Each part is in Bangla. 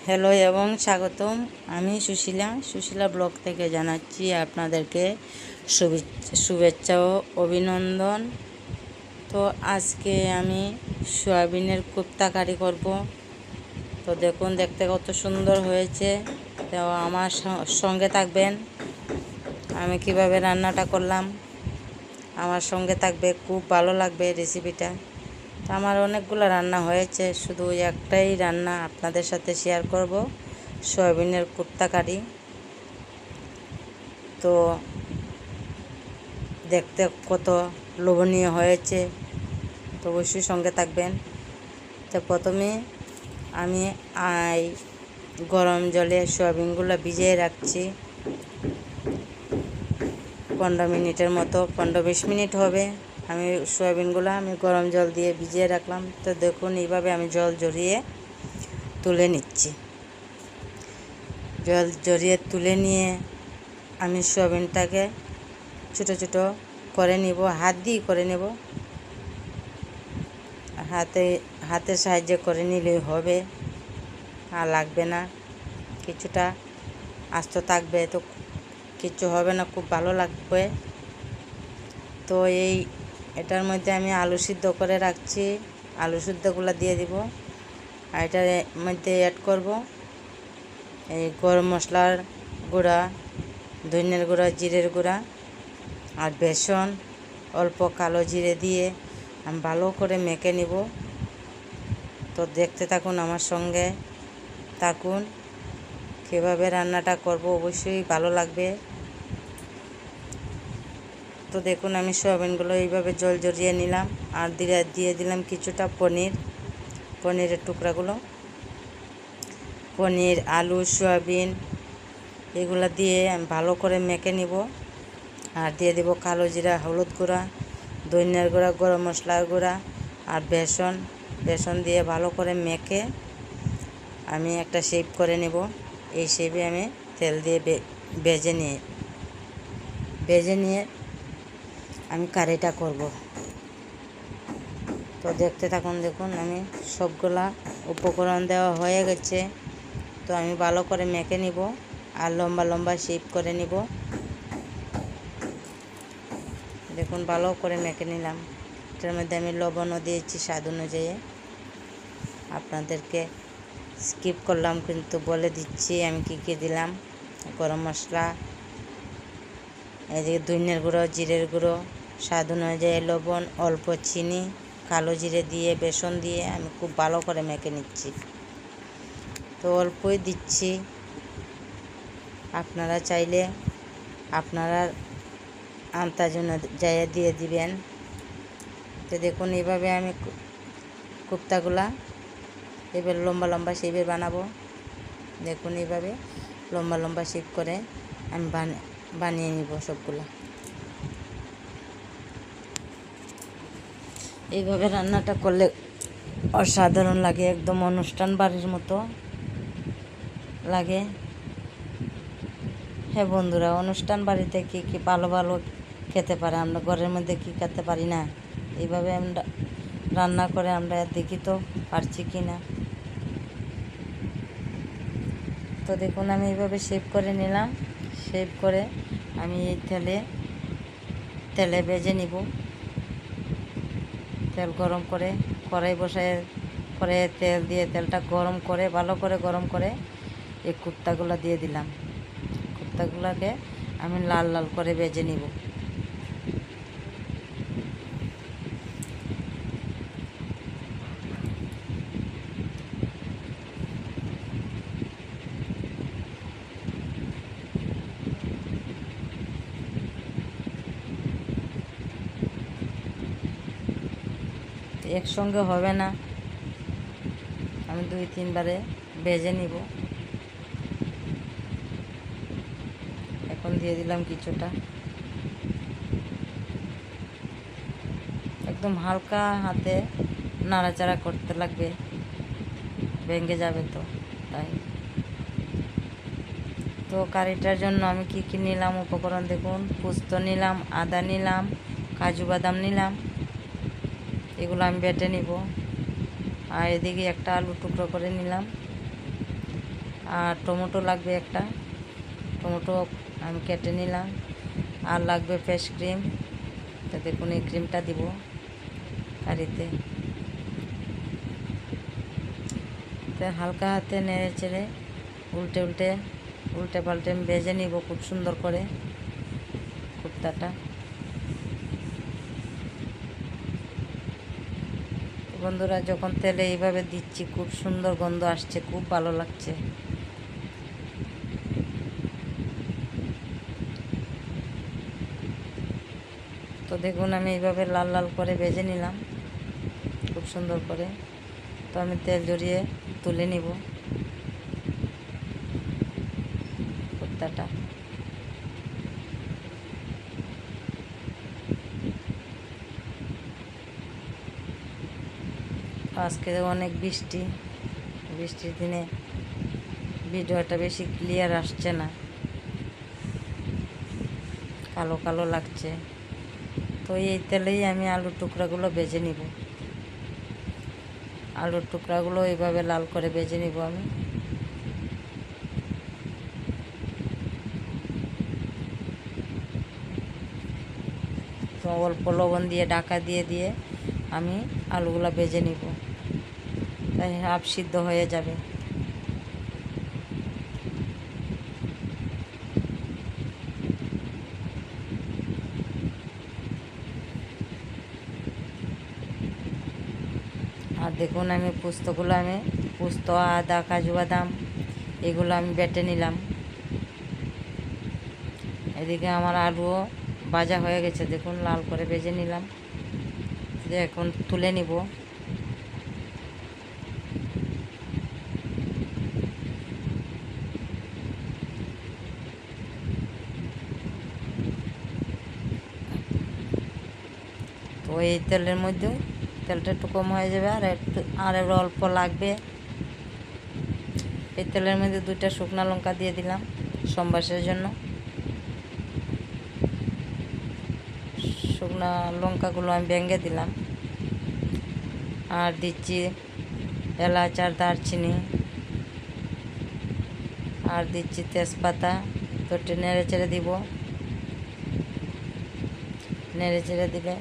হ্যালো এবং স্বাগতম। আমি সুশীলা ব্লগ থেকে জানাচ্ছি আপনাদেরকে শুভেচ্ছা ও অভিনন্দন। তো আজকে আমি সয়াবিনের কোপ্তা কারি করব। তো দেখুন, দেখতে কত সুন্দর হয়েছে। তো আমার সঙ্গে থাকবেন। আমি কিভাবে রান্নাটা করলাম আমার সঙ্গে থাকবে, খুব ভালো লাগবে রেসিপিটা। তো আমার অনেকগুলো রান্না হয়েছে, শুধু একটাই রান্না আপনাদের সাথে শেয়ার করব, সয়াবিনের কোপ্তা কারি। তো দেখতে কত লোভনীয় হয়েছে, তো অবশ্যই সঙ্গে থাকবেন। তো প্রথমে আমি গরম জলে সয়াবিনগুলো ভিজিয়ে রাখছি 15 মিনিটের মতো, 15-20 মিনিট হবে। আমি সয়াবিনগুলো গরম জল দিয়ে ভিজিয়ে রাখলাম। তো দেখুন, এইভাবে আমি জল ঝরিয়ে তুলে নিচ্ছি। জল ঝরিয়ে তুলে নিয়ে আমি সয়াবিনটাকে ছোটো ছোটো করে নিব, হাত দিয়ে করে নেব। হাতের সাহায্যে করে নিলেই হবে, আর লাগবে না, কিছুটা আস্ত থাকবে, তো কিছু হবে না, খুব ভালো লাগবে। তো এটার মধ্যে আমি আলু সিদ্ধ করে রাখছি, আলু সিদ্ধগুলো দিয়ে দিব। আর এটার মধ্যে অ্যাড করব এই গরম মশলার গুঁড়া, ধনিয়ার গুঁড়া, জিরের গুঁড়া আর বেসন, অল্প কালো জিরে দিয়ে আমি ভালো করে মেখে নিব। তো দেখতে থাকুন, আমার সঙ্গে থাকুন, কীভাবে রান্নাটা করব, অবশ্যই ভালো লাগবে। তো দেখুন, আমি সয়াবিনগুলো এইভাবে জল ঝরিয়ে নিলাম, আর দিয়ে দিলাম কিছুটা পনিরের টুকরাগুলো। পনির, আলু, সয়াবিন এগুলো দিয়ে আমি ভালো করে মেখে নিব। আর দিয়ে দেব কালো জিরা, হলুদ গুঁড়া, ধনিয়ার গুঁড়া, গরম মশলার গুঁড়া আর বেসন দিয়ে ভালো করে মেখে আমি একটা শেপ করে নেব। এই শেপে আমি তেল দিয়ে ভেজে নিয়ে আমি কারিটা করব। তো দেখতে থাকুন। দেখুন, আমি সবগুলা উপকরণ দেওয়া হয়ে গেছে। তো আমি ভালো করে মেখে নিব আর লম্বা লম্বা শেপ করে নিব। দেখুন, ভালো করে মেখে নিলাম। এটার মধ্যে আমি লবণও দিয়েছি স্বাদ অনুযায়ী। আপনাদেরকে স্কিপ করলাম, কিন্তু বলে দিচ্ছি আমি কী দিলাম। গরম মশলা, এদিকে ধনিয়ার গুঁড়ো, জিরের গুঁড়ো, স্বাদ অনুযায়ী লবণ, অল্প চিনি, কালো জিরে দিয়ে বেসন দিয়ে আমি খুব ভালো করে মেখে নিচ্ছি। তো অল্পই দিচ্ছি, আপনারা চাইলে আপনারা আন্দাজ অনুযায়ী দিয়ে দিবেন। তো দেখুন, এইভাবে আমি কোপ্তাগুলা এবার লম্বা লম্বা শেপে বানাবো। দেখুন, এইভাবে লম্বা লম্বা শেপ করে আমি বানিয়ে নিব সবগুলা। এইভাবে রান্নাটা করলে অসাধারণ লাগে, একদম অনুষ্ঠান বাড়ির মতো লাগে। হ্যাঁ বন্ধুরা, অনুষ্ঠান বাড়িতে কি ভালো ভালো খেতে পারে, আমরা ঘরের মধ্যে কি খেতে পারি না? এইভাবে আমরা রান্না করে আমরা দেখি তো পারছি কি না। তো দেখুন, আমি এইভাবে শেপ করে নিলাম। শেপ করে আমি এই তেলে ভেজে নিব। তেল গরম করে কড়াই বসায় করে তেল দিয়ে তেলটা গরম করে ভালো করে গরম করে এই কোপ্তাগুলো দিয়ে দিলাম। কোপ্তাগুলোকে আমি লাল লাল করে ভেজে নিব। একসঙ্গে হবে না, আমি 2-3 বারে ভেজে নিব। এখন দিয়ে দিলাম কিছুটা, একদম হালকা হাতে নাড়াচাড়া করতে লাগবে, ভেঙে যাবে তো তাই। তো কারিটার জন্য আমি কি নিলাম উপকরণ দেখুন। পোস্ত নিলাম, আদা নিলাম, কাজু বাদাম নিলাম, এগুলো আমি বেটে নিব। আর এদিকে একটা আলু টুকরো করে নিলাম, আর টমেটো লাগবে একটা, টমেটো আমি কেটে নিলাম। আর লাগবে ফ্রেশ ক্রিম, তো দেখুন এই ক্রিমটা দিব কারিতে। তো হালকা হাতে নেড়ে চেড়ে উল্টে পাল্টে ভেজে নিব খুব সুন্দর করে কুর্তাটা। বন্ধুরা, যখন তেলে এইভাবে দিচ্ছি খুব সুন্দর গন্ধ আসছে, খুব ভালো লাগছে। তো দেখুন আমি এইভাবে লাল লাল করে ভেজে নিলাম খুব সুন্দর করে। তো আমি তেল জড়িয়ে তুলে নিব কুর্তাটা। আজকে অনেক বৃষ্টির দিনে ভিডিওটা বেশি ক্লিয়ার আসছে না, কালো কালো লাগছে। তো এই তেলেই আমি আলুর টুকরাগুলো ভেজে নিব। আলুর টুকরাগুলো এইভাবে লাল করে ভেজে নিব আমি। তো অল্প লবণ দিয়ে ঢাকা দিয়ে আমি আলুগুলো ভেজে নিব, তাই হাফ সিদ্ধ হয়ে যাবে। আর দেখুন আমি পোস্ত, আদা, কাজু বাদাম এগুলো আমি বেটে নিলাম। এদিকে আমার আলুও ভাজা হয়ে গেছে, দেখুন লাল করে ভেজে নিলাম। যে এখন তুলে নিব। তো এই তেলের মধ্যে তেলটা একটু কম হয়ে যাবে, আর অল্প লাগবে। এই তেলের মধ্যে 2টা শুকনো লঙ্কা দিয়ে দিলাম সম্বাসের জন্য। শুকনো লঙ্কাগুলো আমি ভেঙে দিলাম। আর দিচ্ছি এলাচ আর দারচিনি, আর দিচ্ছি তেজপাতা। তো একটু নেড়ে চেড়ে দিব। নেড়ে চেড়ে দিলে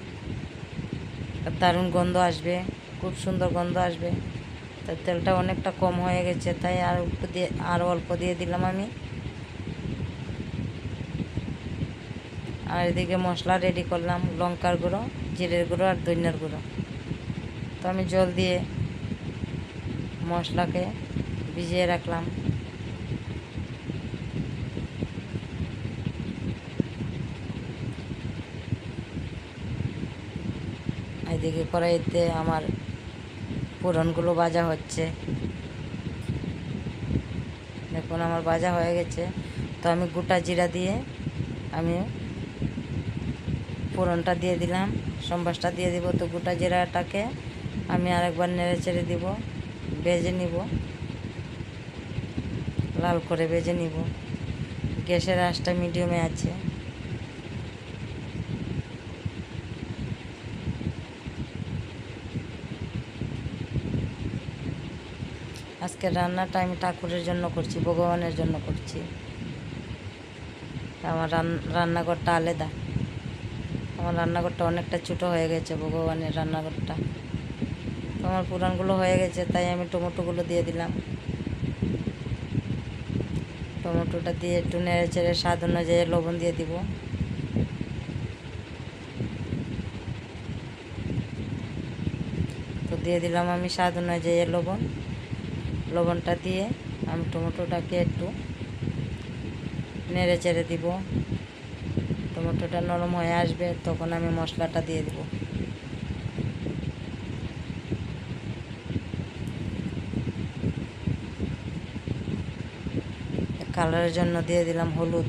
দারুণ গন্ধ আসবে, খুব সুন্দর গন্ধ আসবে। তো তেলটা অনেকটা কম হয়ে গেছে, তাই আর অল্প দিয়ে দিলাম আমি। আর এদিকে মশলা রেডি করলাম, লঙ্কার গুঁড়ো, জিরের গুঁড়ো আর ধনিয়ার গুঁড়ো। তো আমি জল দিয়ে মশলাকে ভিজিয়ে রাখলাম। এদিকে কড়াইতে আমার ফোড়নগুলো ভাজা হচ্ছে, দেখুন আমার ভাজা হয়ে গেছে। তো আমি গোটা জিরা দিয়ে আমি ফোড়নটা দিয়ে দিলাম, সম্বাসটা দিয়ে দিব। তো গোটা জিরাটাকে আমি আরেকবার নেড়ে চেড়ে দিব, ভেজে নিব, লাল করে ভেজে নিব। গ্যাসের আঁচটা মিডিয়ামে আছে। আজকে রান্নাটা আমি ঠাকুরের জন্য করছি, ভগবানের জন্য করছি। আমার রান্নাঘরটা আলাদা, আমার রান্নাঘরটা অনেকটা ছোটো হয়ে গেছে ভগবানের রান্নাঘরটা। তো আমার পুরানগুলো হয়ে গেছে, তাই আমি টমেটোগুলো দিয়ে দিলাম। টমেটোটা দিয়ে একটু নেড়ে চেড়ে স্বাদ অনুযায়ী লবণ দিয়ে দিব। তো দিয়ে দিলাম আমি স্বাদ অনুযায়ী লবণটা দিয়ে আমি টমেটোটাকে একটু নেড়ে চেড়ে দিব। টমেটোটা নরম হয়ে আসবে, তখন আমি মশলাটা দিয়ে দিব। কালারের জন্য দিয়ে দিলাম হলুদ।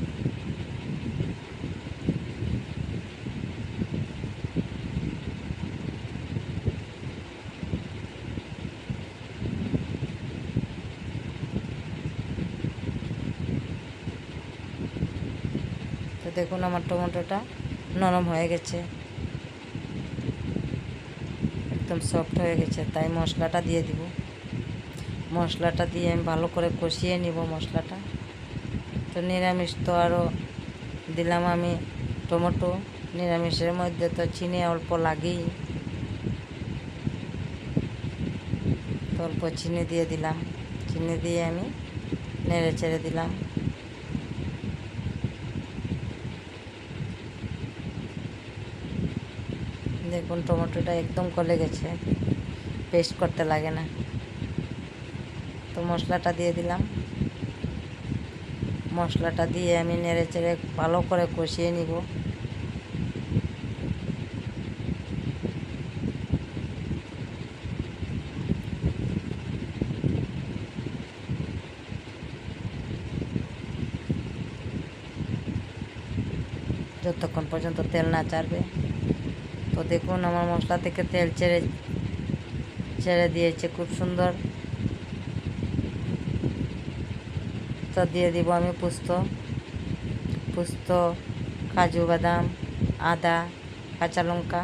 তো দেখুন আমার টমেটোটা নরম হয়ে গেছে, একদম সফট হয়ে গেছে, তাই মশলাটা দিয়ে দিব। মশলাটা দিয়ে আমি ভালো করে কষিয়ে নিব মশলাটা। তো নিরামিষ তো আরও দিলাম আমি টমেটো, নিরামিষের মধ্যে তো চিনি অল্প লাগেই, তো অল্প চিনি দিয়ে দিলাম। চিনি দিয়ে আমি নেড়ে চেড়ে দিলাম। দেখুন টমেটোটা একদম গলে গেছে, পেস্ট করতে লাগে না। তো মশলাটা দিয়ে দিলাম। মশলাটা দিয়ে আমি নেড়ে চেড়ে ভালো করে কষিয়ে নিব। যতক্ষণ পর্যন্ত তেল না ছাড়বে। তো দেখুন আমার মশলা থেকে তেল ছেড়ে দিয়েছে খুব সুন্দর। তো দিয়ে দিব আমি পোস্ত, কাজু বাদাম, আদা, কাঁচা লঙ্কা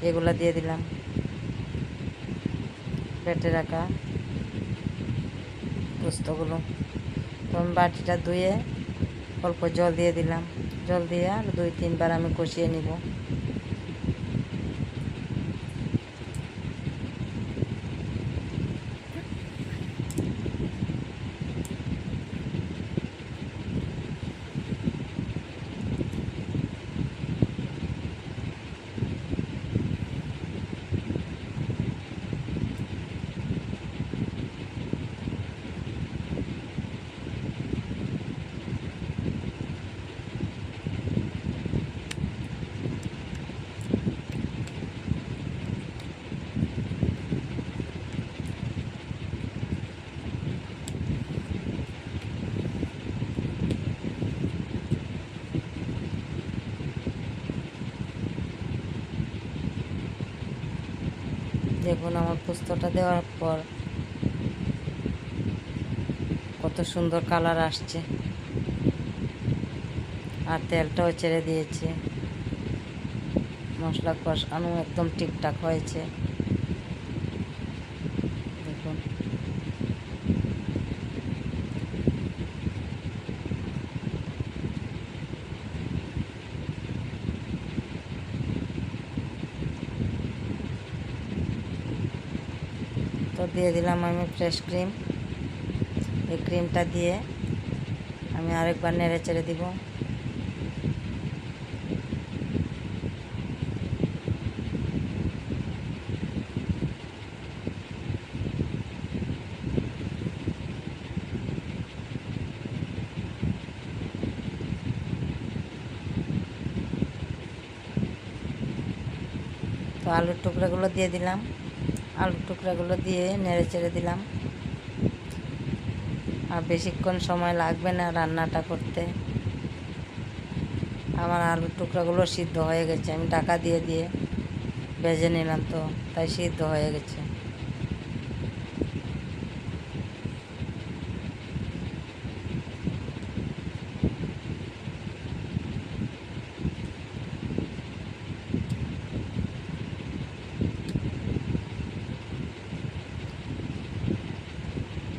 এগুলো দিয়ে দিলাম। বেটে রাখা পোস্তগুলো। তো আমি বাটিটা ধুয়ে অল্প জল দিয়ে দিলাম। জল দিয়ে আর 2-3 বার আমি কষিয়ে নিব। দেখুন আমার পোস্তটা দেওয়ার পর কত সুন্দর কালার আসছে, আর তেলটাও ছেড়ে দিয়েছে। মশলা কষানো একদম ঠিকঠাক হয়েছে। দেখুন তো দিয়ে দিলাম আমি ফ্রেশ ক্রিম। এই ক্রিমটা দিয়ে আমি আরেকবার নেড়ে চেড়ে দিব। তো আলুর টুকরাগুলো দিয়ে দিলাম। আলুর টুকরাগুলো দিয়ে নেড়ে চেড়ে দিলাম। আর বেশিক্ষণ সময় লাগবে না রান্নাটা করতে। আমার আলুর টুকরাগুলো সিদ্ধ হয়ে গেছে, আমি ঢাকা দিয়ে ভেজে নিলাম, তো তাই সিদ্ধ হয়ে গেছে।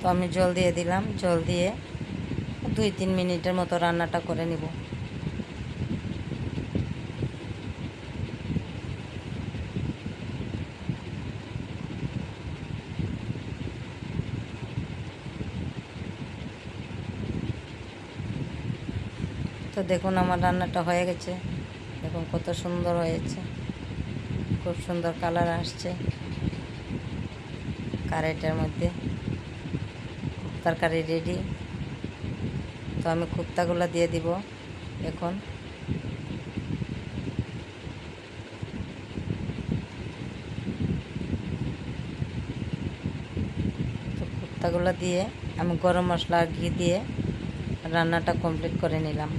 তো আমি জল দিয়ে দিলাম। জল দিয়ে 2-3 মিনিটের মতো রান্নাটা করে নিব। তো দেখুন আমার রান্নাটা হয়ে গেছে। দেখুন কত সুন্দর হয়েছে, খুব সুন্দর কালার আসছে কারাইটার মধ্যে। তরকারি রেডি। তো আমি কোপ্তাগুলো দিয়ে দিব এখন। তো কোপ্তাগুলো দিয়ে আমি গরম মশলা আর ঘি দিয়ে রান্নাটা কমপ্লিট করে নিলাম।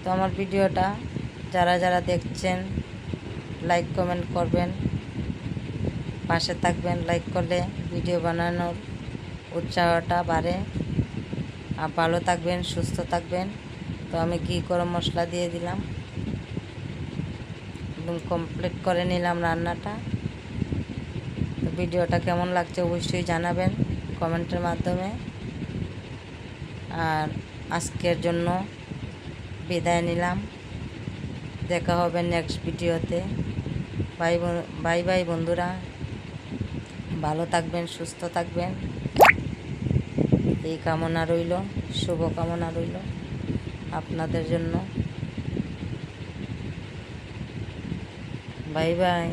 তো আমার ভিডিওটা যারা দেখছেন লাইক কমেন্ট করবেন, পাশে থাকবেন। লাইক করলে ভিডিও বানানোর উৎসাহটা বাড়ে। আর ভালো থাকবেন, সুস্থ থাকবেন। তো আমি ঘি গরম মশলা দিয়ে দিলাম এবং কমপ্লিট করে নিলাম রান্নাটা। তো ভিডিওটা কেমন লাগছে অবশ্যই জানাবেন। কমেন্টের মাধ্যমে। আর আজকের জন্য বিদায় নিলাম, দেখা হবে নেক্সট ভিডিওতে। বাই বাই বন্ধুরা, ভালো থাকবেন, সুস্থ থাকবেন, এই কামনা রইল, শুভ কামনা রইল আপনাদের জন্য। Bye bye.